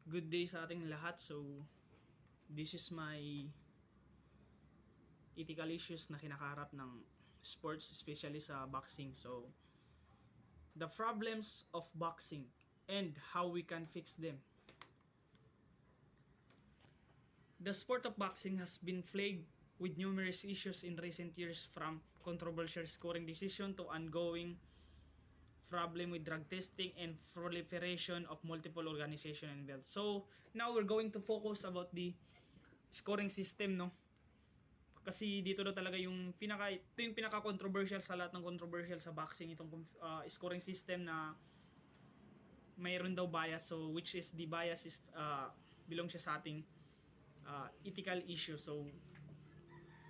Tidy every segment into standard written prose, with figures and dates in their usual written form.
Good day sa ating lahat. So, this is my ethical issues na kinakaharap ng sports, especially sa boxing. So, the problems of boxing and how we can fix them. The sport of boxing has been plagued with numerous issues in recent years, from controversial scoring decision to ongoing problem with drug testing and proliferation of multiple organization and belts. So, now we're going to focus about the scoring system, no? Kasi dito daw talaga ito yung pinaka controversial sa lahat ng controversial sa boxing, itong scoring system na mayroon daw bias. So which is the bias is belong siya sa ating ethical issue. So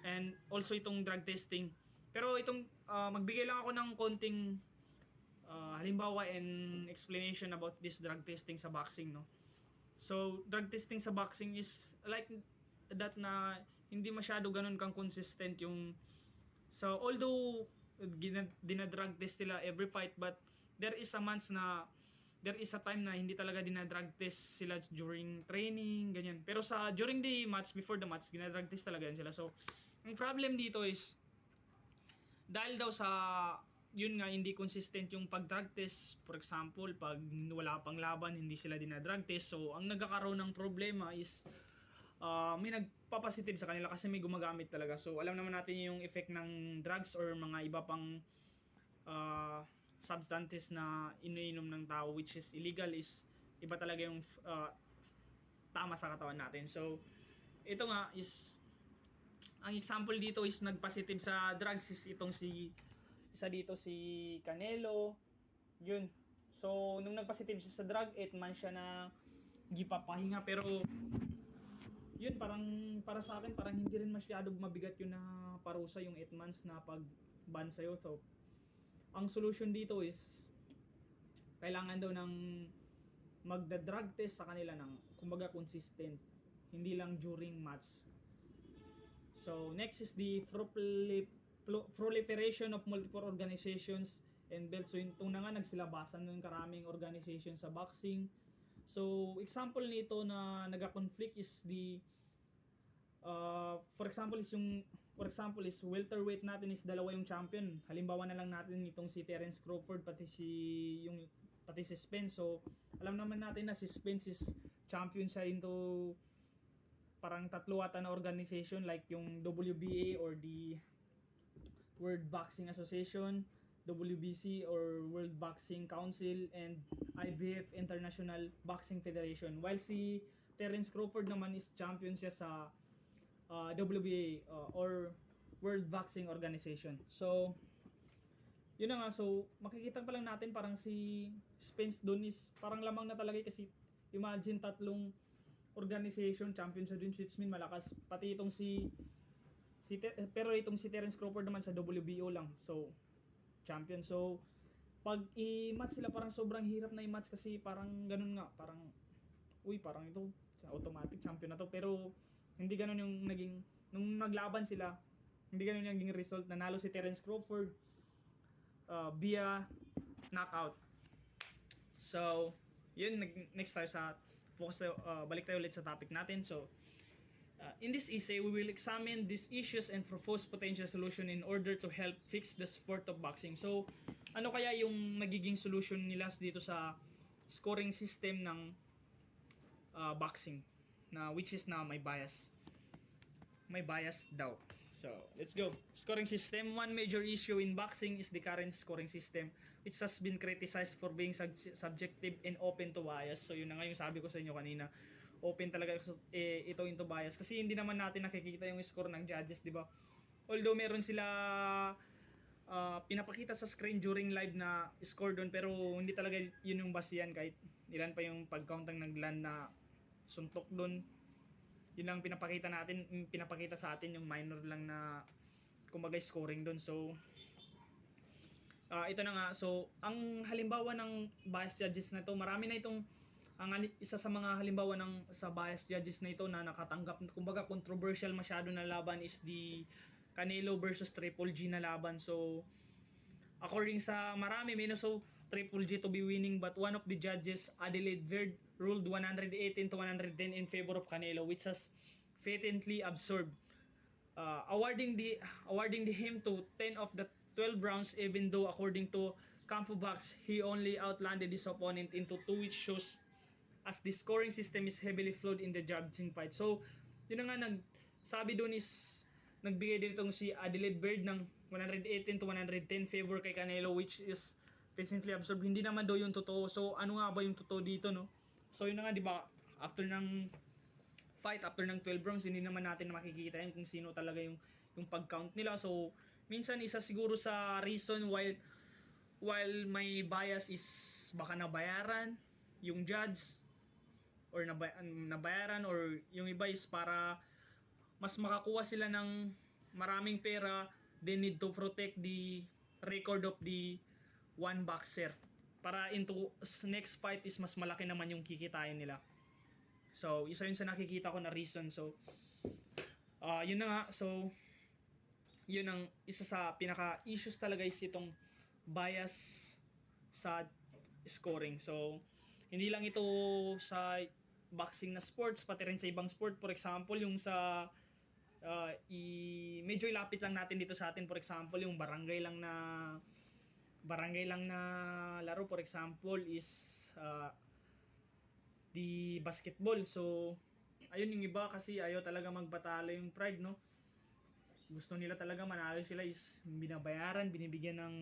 and also itong drug testing. Pero itong magbigay lang ako ng konting halimbawa and explanation about this drug testing sa boxing, no. So drug testing sa boxing is like that na hindi masyado ganun kang consistent yung, so although dinadrug test nila every fight, but there is a time na hindi talaga dinadrug test sila during training, ganyan. Pero during the match, before the match, dinadrug test talaga yan sila. So ang problem dito is dahil daw sa yun nga, hindi consistent yung pag-drug test. For example, pag wala pang laban, hindi sila dinadrug test. So ang nagkakaroon ng problema is may nagpapositive sa kanila kasi may gumagamit talaga. So alam naman natin yung effect ng drugs or mga iba pang substances na iniinom ng tao, which is illegal, is iba talaga yung tama sa katawan natin. So ito nga is, ang example dito is nagpositive sa drugs is itong isa dito si Canelo, yun. So nung nagpositive siya sa drug, 8 months siya na gipapahinga. Pero yun, parang para sa akin parang hindi rin masyado mabigat yun na parusa, yung 8 months na pag-ban sa'yo. So ang solution dito is kailangan daw ng magda-drug test sa kanila ng kumbaga consistent, hindi lang during match. So next is the proliferation of multiple organizations and belts. So itong na nga, nagsilabasan ng karaming organization sa boxing. So example nito na nagka-conflict is the for example is welterweight natin is dalawa yung champion. Halimbawa na lang natin itong si Terence Crawford pati si Spence. So alam naman natin na si Spence is champion siya into parang tatlo ata na organization, like yung WBA or the World Boxing Association, WBC or World Boxing Council, and IBF, International Boxing Federation. While si Terence Crawford naman is champion siya sa WBA or World Boxing Organization. So yun na nga. So makikita pa lang natin parang si Spence doon is parang lamang na talaga, kasi imagine tatlong organization champion sa dun, which mean malakas. Pati itong pero itong si Terence Crawford naman sa WBO lang, so champion. So pag i-match sila, parang sobrang hirap na i-match, kasi parang ganun nga, parang parang ito automatic champion na to. Pero hindi ganun yung naging nung naglaban sila, hindi ganun yung naging result. Nanalo si Terence Crawford via knockout. So yun, next tayo sa focus tayo, balik tayo ulit sa topic natin. So in this essay, we will examine these issues and propose potential solution in order to help fix the sport of boxing. So, ano kaya yung magiging solution nila dito sa scoring system ng boxing, na which is na may bias daw. So, let's go. Scoring system. One major issue in boxing is the current scoring system, which has been criticized for being subjective and open to bias. So, yun na nga yung sabi ko sa inyo kanina. Open talaga ito into bias, kasi hindi naman natin nakikita yung score ng judges, di ba? Although meron sila pinapakita sa screen during live na score doon, pero hindi talaga yun yung basihan, kahit ilan pa yung pag-count ang nagland na suntok doon. Yun lang pinapakita sa atin yung minor lang na kumbaga scoring doon. So ito na nga. So ang halimbawa ng bias judges na to, marami na itong isa sa mga halimbawa sa bias judges na ito na nakatanggap, kumbaga controversial masyado na laban, is the Canelo versus Triple G na laban. So according sa marami, so Triple G to be winning, but one of the judges, Adelaide Verde, ruled 118 to 110 in favor of Canelo, which has patently absurd. Awarding him to 10 of the 12 rounds, even though according to Campobox, he only outlanded his opponent into 2, which shows as the scoring system is heavily flawed in the judging fight. So, yun na nga sabi doon is nagbigay din itong si Adelaide Bird ng 118 to 110 favor kay Canelo, which is patently absurd. Hindi naman daw yung totoo. So, ano nga ba yung totoo dito, no? So, yun na nga, di ba, after ng fight, after ng 12 rounds, hindi naman natin makikita yun kung sino talaga yung pag-count nila. So, minsan isa siguro sa reason while may bias is baka nabayaran yung judge or nabayaran, or yung iba is para mas makakuha sila ng maraming pera, they need to protect the record of the one boxer para into next fight is mas malaki naman yung kikitain nila. So, isa yun sa nakikita ko na reason. So, yun na nga. So, yun ang isa sa pinaka-issues talaga is itong bias sa scoring. So, hindi lang ito sa boxing na sports, pati rin sa ibang sport. For example, yung sa medyo ilapit lang natin dito sa atin. For example, yung barangay lang na laro, for example, is the basketball. So, ayun, yung iba kasi ayaw talaga magbatalo yung pride, no? Gusto nila talaga manalo sila, is binabayaran, binibigyan ng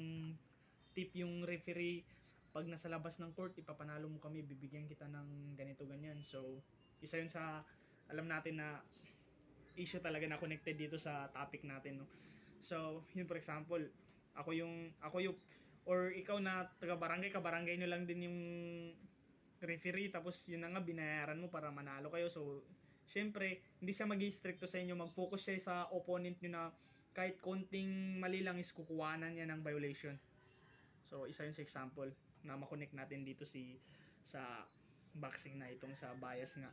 tip yung referee. Pag nasa labas ng court, ipapanalo mo kami, bibigyan kita ng ganito, ganyan. So, isa yun sa alam natin na issue talaga na connected dito sa topic natin, no? So, yun, for example, ako yung or ikaw na taga-barangay, ka-barangay nyo lang din yung referee, tapos yun na nga, binayaran mo para manalo kayo. So, syempre, hindi siya mag-i-stricto sa inyo, mag-focus siya sa opponent nyo na kahit konting mali lang is kukuhanan niya ng violation. So, isa yun sa example na makonect natin dito sa boxing na itong sa bias nga.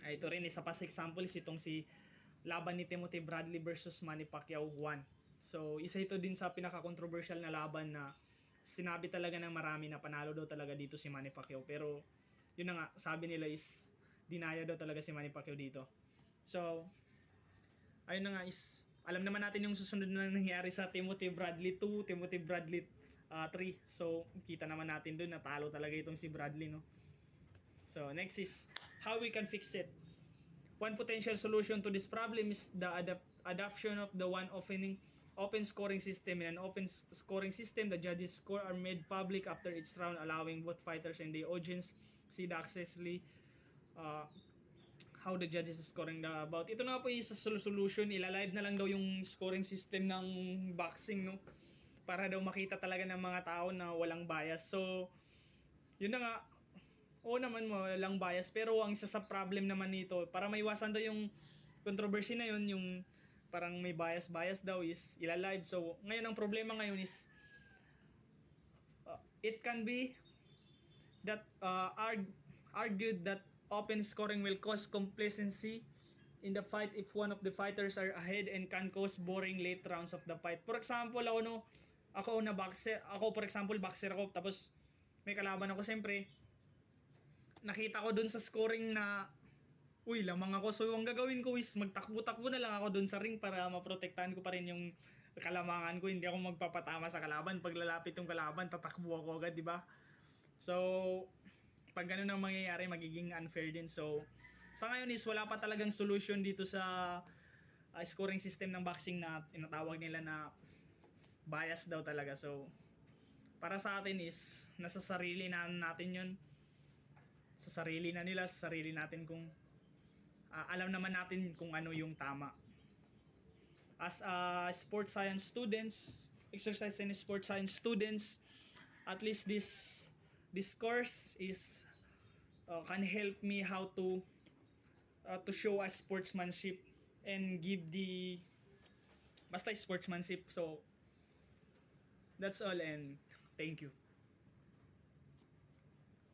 Ito rin, isa pa sa example is itong si laban ni Timothy Bradley versus Manny Pacquiao 1. So, isa ito din sa pinaka-controversial na laban na sinabi talaga ng marami na panalo daw talaga dito si Manny Pacquiao. Pero, yun na nga, sabi nila is dinaya daw talaga si Manny Pacquiao dito. So, ayun na nga is, alam naman natin yung susunod na nangyari sa Timothy Bradley 2, Timothy Bradley 3. So, kita naman natin doon, natalo talaga itong si Bradley, no? So, next is how we can fix it. One potential solution to this problem is the adoption of the open scoring system. In an open scoring system, the judges' score are made public after each round, allowing both fighters and the audience see the accessibly how the judges are scoring the bout. Ito na po yung solution, ilalive na lang daw yung scoring system ng boxing, no? Para daw makita talaga ng mga tao na walang bias. So, yun na nga, oo naman, walang bias, pero ang isa sa problem naman nito, para maiwasan daw yung controversy na yun, yung parang may bias daw is ilalive. So, ngayon ang problema ngayon is it can be that argued that open scoring will cause complacency in the fight if one of the fighters are ahead and can cause boring late rounds of the fight. For example, ako na boxer, for example, boxer ako, tapos may kalaban ako, siyempre nakita ko dun sa scoring na lamang ako. So, ang gagawin ko is magtakbo-takbo na lang ako dun sa ring para maprotektahan ko pa rin yung kalamangan ko. Hindi ako magpapatama sa kalaban. Pag lalapit yung kalaban, tatakbo ako agad, di ba? So, pag ganun ang mangyayari, magiging unfair din. So, sa ngayon is wala pa talagang solution dito sa scoring system ng boxing na tinatawag nila na bias daw talaga. So, para sa atin is nasa sarili na natin yun. Sa sarili na nila, sa sarili natin kung alam naman natin kung ano yung tama. As sports science students, exercise and sports science students, at least this course is can help me how to show a sportsmanship and give the basta sportsmanship. So that's all, and thank you.